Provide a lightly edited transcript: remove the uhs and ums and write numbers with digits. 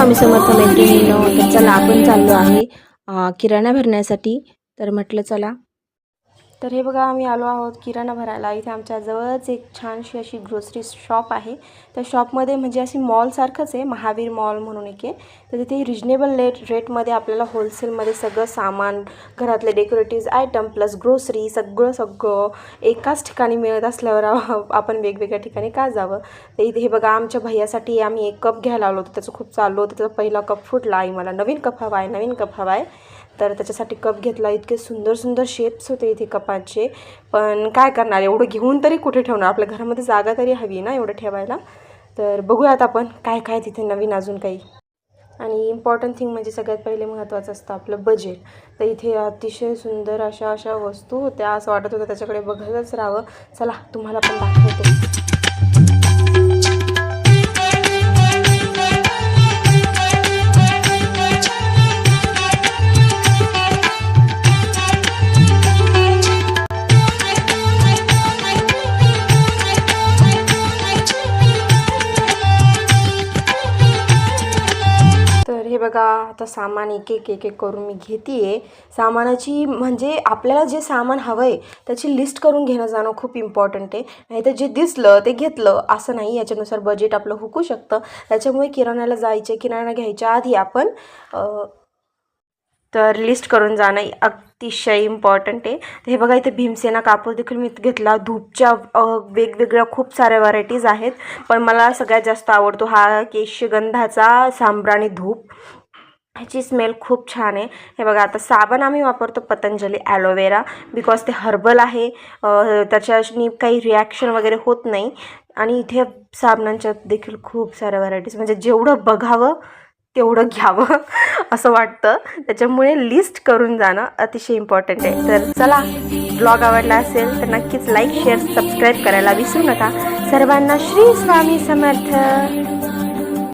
स्वामी समर्थ मैत्रिणींनो, तर चला आपण चाललो आहे किराणा भरण्यासाठी. तर म्हटलं चला. तर हे बघा आम्ही आलो आहोत किराणा भरायला. इथे आमच्या जवळच एक छानशी अशी ग्रोसरी शॉप आहे. त्या शॉपमध्ये म्हणजे अशी मॉलसारखंच आहे, महावीर मॉल म्हणून एक आहे. तर तिथे रिजनेबल रेटमध्ये आपल्याला होलसेलमध्ये सगळं सामान, घरातले डेकोरेटिव्ह आयटम प्लस ग्रोसरी सगळं एकाच ठिकाणी मिळत असल्यावर आपण वेगवेगळ्या ठिकाणी का जावं. तर इथे हे बघा आमच्या भैयासाठी आम्ही एक कप घ्यायला आलो होतो. त्याचं खूप चाललं होतं. त्याचा पहिला कप फुटला. आई मला नवीन कप हवा आहे. तर त्याच्यासाठी कप घेतला. इतके सुंदर शेप्स होते इथे कपाचे. पण काय करणार, एवढं घेऊन तरी कुठे ठेवणार, आपल्या घरामध्ये जागा तरी हवी ना एवढं ठेवायला. तर बघूयात आपण काय तिथे नवीन अजून काही. आणि इम्पॉर्टंट थिंग म्हणजे सगळ्यात पहिले महत्त्वाचं असतं आपलं बजेट. तर इथे अतिशय सुंदर अशा वस्तू होत्या. असं वाटत होतं त्याच्याकडे बघतच राहावं. चला तुम्हाला पण दाखवते. हे बघा आता सामान एक करून मी घेते सामानाची. म्हणजे आपल्याला जे सामान हवं आहे त्याची लिस्ट करून घेणं जाणं खूप इम्पॉर्टंट आहे. नाही तर जे दिसलं ते घेतलं असं नाही. याच्यानुसार बजेट आपलं हुकू शकतं. त्याच्यामुळे किराणा घ्यायच्या आधी आपण तर लिस्ट करून जाणं अतिशय इम्पॉर्टंट आहे. तर हे बघा इथे भीमसेना कापूर देखील मी घेतला. धूपच्या वेगवेगळ्या खूप साऱ्या व्हरायटीज आहेत, पण मला सगळ्यात जास्त आवडतो हा केशगंधाचा सांब्राणी धूप. ह्याची स्मेल खूप छान आहे. हे बघा आता साबण आम्ही वापरतो पतंजली ॲलोवेरा, बिकॉज ते हर्बल आहे. त्याच्यानी काही रिॲक्शन वगैरे होत नाही. आणि इथे साबणांच्या देखील खूप साऱ्या व्हरायटीज, म्हणजे जेवढं बघावं तेवढं घ्यावं असं वाटतं. त्याच्यामुळे लिस्ट करून जाणं अतिशय इम्पॉर्टंट आहे. तर चला, ब्लॉग आवडला असेल तर नक्कीच लाईक शेअर सबस्क्राईब करायला विसरू नका. सर्वांना श्री स्वामी समर्थ.